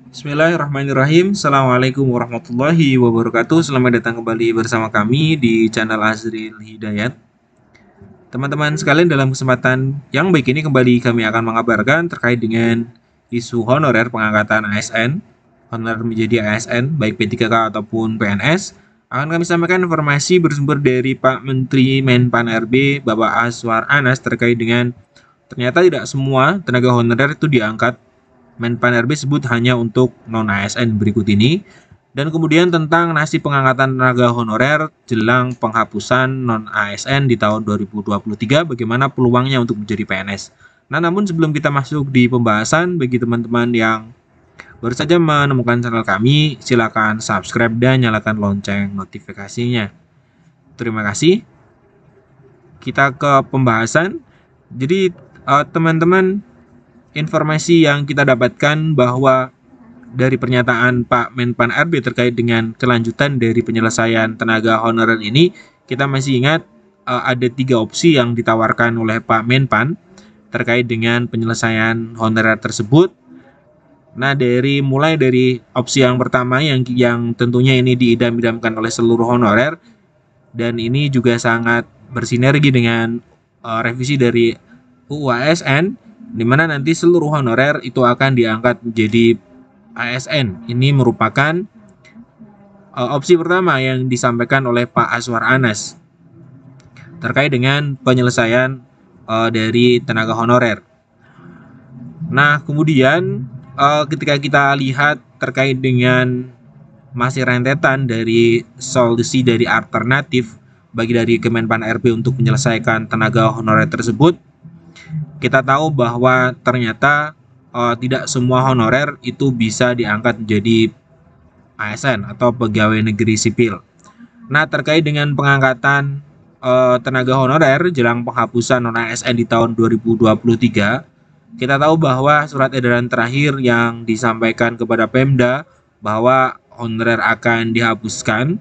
Bismillahirrahmanirrahim. Assalamualaikum warahmatullahi wabarakatuh. Selamat datang kembali bersama kami di channel Azril Hidayat. Teman-teman sekalian, dalam kesempatan yang baik ini kembali kami akan mengabarkan terkait dengan isu honorer pengangkatan ASN, honorer menjadi ASN baik P3K ataupun PNS. Akan kami sampaikan informasi bersumber dari Pak Menteri Menpan RB Bapak Azwar Anas terkait dengan ternyata tidak semua tenaga honorer itu diangkat. Menpan RB sebut hanya untuk non-ASN berikut ini. Dan kemudian tentang nasib pengangkatan tenaga honorer jelang penghapusan non-ASN di tahun 2023, bagaimana peluangnya untuk menjadi PNS. Nah, namun sebelum kita masuk di pembahasan, bagi teman-teman yang baru saja menemukan channel kami, silakan subscribe dan nyalakan lonceng notifikasinya. Terima kasih. Kita ke pembahasan. Jadi, teman-teman, informasi yang kita dapatkan bahwa dari pernyataan Pak Menpan RB terkait dengan kelanjutan dari penyelesaian tenaga honorer ini, kita masih ingat ada 3 opsi yang ditawarkan oleh Pak Menpan terkait dengan penyelesaian honorer tersebut. Nah, mulai dari opsi yang pertama yang tentunya ini diidam-idamkan oleh seluruh honorer, dan ini juga sangat bersinergi dengan revisi dari UU ASN, di mana nanti seluruh honorer itu akan diangkat menjadi ASN. Ini merupakan opsi pertama yang disampaikan oleh Pak Azwar Anas terkait dengan penyelesaian dari tenaga honorer. Nah, kemudian ketika kita lihat terkait dengan masih rentetan dari solusi dari alternatif bagi dari Kemenpan RB untuk menyelesaikan tenaga honorer tersebut, kita tahu bahwa ternyata tidak semua honorer itu bisa diangkat menjadi ASN atau pegawai negeri sipil. Nah, terkait dengan pengangkatan tenaga honorer jelang penghapusan non-ASN di tahun 2023, kita tahu bahwa surat edaran terakhir yang disampaikan kepada Pemda bahwa honorer akan dihapuskan.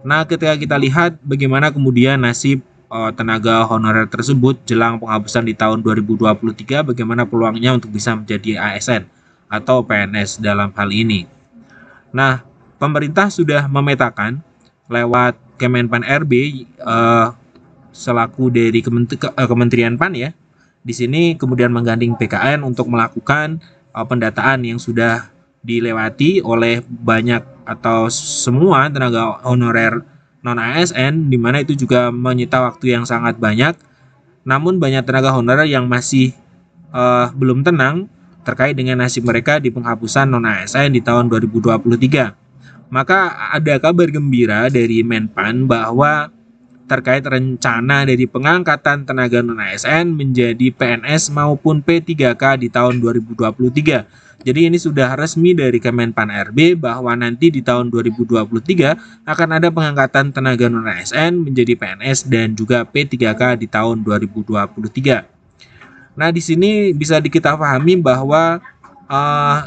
Nah, ketika kita lihat bagaimana kemudian nasib tenaga honorer tersebut jelang penghapusan di tahun 2023, bagaimana peluangnya untuk bisa menjadi ASN atau PNS dalam hal ini. Nah, pemerintah sudah memetakan lewat Kemenpan RB selaku dari Kementerian PAN ya. Di sini kemudian menggandeng PKN untuk melakukan pendataan yang sudah dilewati oleh banyak atau semua tenaga honorer non-ASN, di mana itu juga menyita waktu yang sangat banyak. Namun banyak tenaga honorer yang masih belum tenang terkait dengan nasib mereka di penghapusan non-ASN di tahun 2023. Maka ada kabar gembira dari Menpan bahwa terkait rencana dari pengangkatan tenaga non-ASN menjadi PNS maupun P3K di tahun 2023. Jadi ini sudah resmi dari Kemenpan RB bahwa nanti di tahun 2023 akan ada pengangkatan tenaga non-ASN menjadi PNS dan juga P3K di tahun 2023. Nah, di sini bisa kita pahami bahwa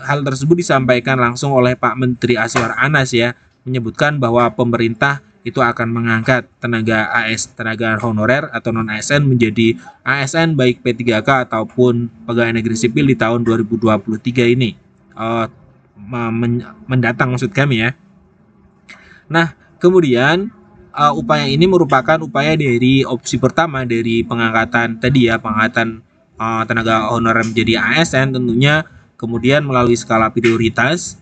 hal tersebut disampaikan langsung oleh Pak Menteri Azwar Anas ya, menyebutkan bahwa pemerintah itu akan mengangkat tenaga honorer atau non-ASN menjadi ASN baik P3K ataupun pegawai negeri sipil di tahun 2023 ini mendatang maksud kami ya. Nah, kemudian upaya ini merupakan upaya dari opsi pertama dari pengangkatan tadi ya, pengangkatan tenaga honorer menjadi ASN tentunya kemudian melalui skala prioritas.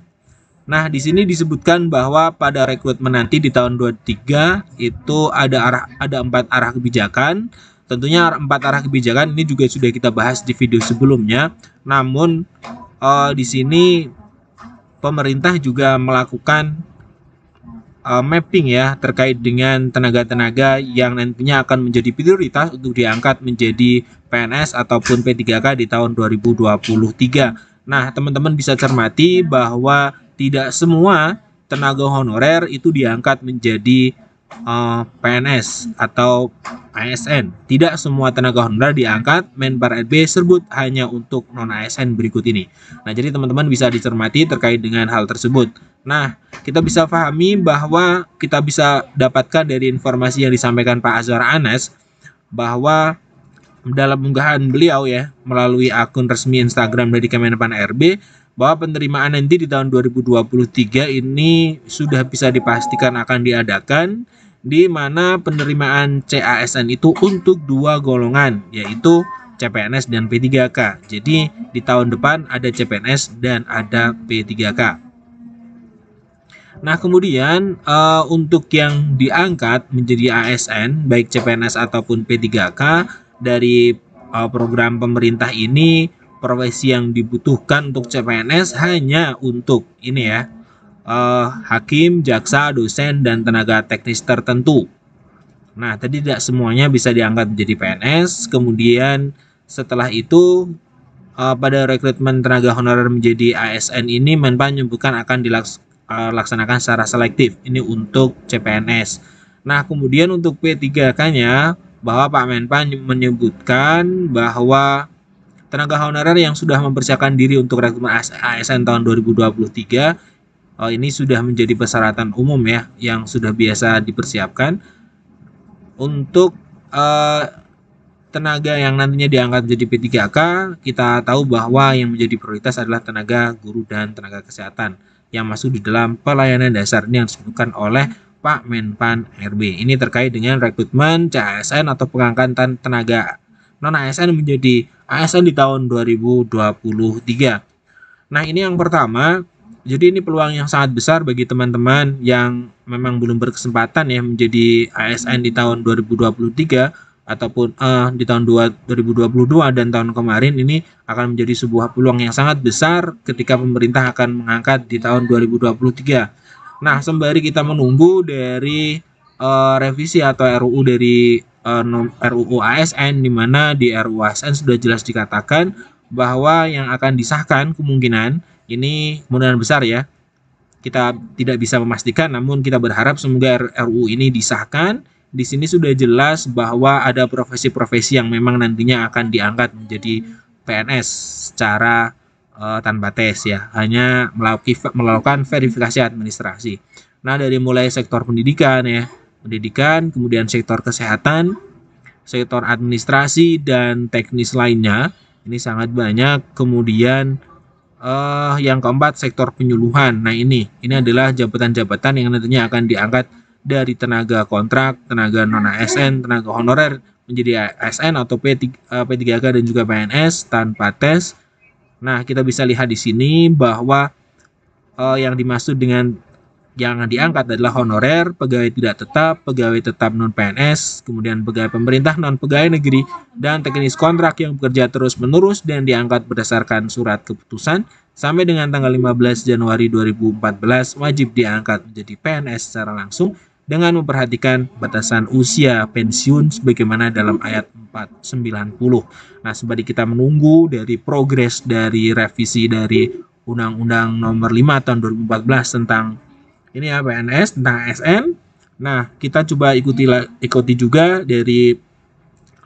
Nah, di sini disebutkan bahwa pada rekrutmen nanti di tahun 23 itu ada 4 arah kebijakan. Tentunya 4 arah kebijakan ini juga sudah kita bahas di video sebelumnya. Namun di sini pemerintah juga melakukan mapping ya terkait dengan tenaga-tenaga yang nantinya akan menjadi prioritas untuk diangkat menjadi PNS ataupun P3K di tahun 2023. Nah, teman-teman bisa cermati bahwa tidak semua tenaga honorer itu diangkat menjadi PNS atau ASN. Tidak semua tenaga honorer diangkat. Menpan RB sebut hanya untuk non-ASN berikut ini. Nah, jadi teman-teman bisa dicermati terkait dengan hal tersebut. Nah, kita bisa pahami bahwa kita bisa dapatkan dari informasi yang disampaikan Pak Azwar Anas bahwa dalam unggahan beliau ya melalui akun resmi Instagram dari Kemenpan RB bahwa penerimaan nanti di tahun 2023 ini sudah bisa dipastikan akan diadakan, di mana penerimaan CASN itu untuk dua golongan, yaitu CPNS dan P3K. Jadi di tahun depan ada CPNS dan ada P3K. Nah, kemudian untuk yang diangkat menjadi ASN, baik CPNS ataupun P3K dari program pemerintah ini, profesi yang dibutuhkan untuk CPNS hanya untuk ini ya, hakim, jaksa, dosen, dan tenaga teknis tertentu. Nah, tadi tidak semuanya bisa diangkat menjadi PNS. Kemudian setelah itu pada rekrutmen tenaga honorer menjadi ASN ini Menpan menyebutkan akan dilaksanakan secara selektif. Ini untuk CPNS. Nah, kemudian untuk P3K-nya bahwa Pak Menpan menyebutkan bahwa tenaga honorer yang sudah mempersiapkan diri untuk rekrutmen ASN tahun 2023 ini sudah menjadi persyaratan umum ya yang sudah biasa dipersiapkan untuk tenaga yang nantinya diangkat menjadi P3K. Kita tahu bahwa yang menjadi prioritas adalah tenaga guru dan tenaga kesehatan yang masuk di dalam pelayanan dasar ini yang disebutkan oleh Pak Menpan RB. Ini terkait dengan rekrutmen CASN atau pengangkatan tenaga non-ASN menjadi ASN di tahun 2023. Nah, ini yang pertama. Jadi ini peluang yang sangat besar bagi teman-teman yang memang belum berkesempatan ya menjadi ASN di tahun 2023 ataupun di tahun 2022 dan tahun kemarin. Ini akan menjadi sebuah peluang yang sangat besar ketika pemerintah akan mengangkat di tahun 2023. Nah, sembari kita menunggu dari revisi atau RUU dari RUU ASN, di mana di RUU ASN sudah jelas dikatakan bahwa yang akan disahkan kemungkinan ini kemungkinan besar ya, kita tidak bisa memastikan, namun kita berharap semoga RUU ini disahkan. Di sini sudah jelas bahwa ada profesi-profesi yang memang nantinya akan diangkat menjadi PNS secara tanpa tes ya, hanya melakukan verifikasi administrasi. Nah, dari mulai sektor pendidikan ya, kemudian sektor kesehatan, sektor administrasi dan teknis lainnya, ini sangat banyak. Kemudian yang keempat, sektor penyuluhan. Nah, ini adalah jabatan-jabatan yang nantinya akan diangkat dari tenaga kontrak, tenaga non-ASN, tenaga honorer menjadi ASN atau P3K dan juga PNS tanpa tes. Nah, kita bisa lihat di sini bahwa yang dimaksud dengan yang diangkat adalah honorer, pegawai tidak tetap, pegawai tetap non-PNS, kemudian pegawai pemerintah, non-pegawai negeri, dan teknis kontrak yang bekerja terus-menerus dan diangkat berdasarkan surat keputusan sampai dengan tanggal 15 Januari 2014 wajib diangkat menjadi PNS secara langsung dengan memperhatikan batasan usia pensiun sebagaimana dalam ayat 490. Nah, sembari kita menunggu dari progres dari revisi dari Undang-Undang Nomor 5 Tahun 2014 tentang ini ya PNS, tentang ASN. Nah, kita coba ikuti juga dari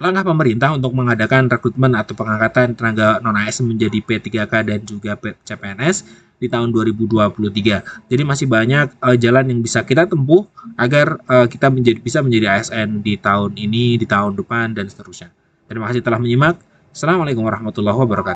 langkah pemerintah untuk mengadakan rekrutmen atau pengangkatan tenaga non-ASN menjadi P3K dan juga CPNS di tahun 2023. Jadi masih banyak jalan yang bisa kita tempuh agar kita bisa menjadi ASN di tahun ini, di tahun depan, dan seterusnya. Terima kasih telah menyimak. Assalamualaikum warahmatullahi wabarakatuh.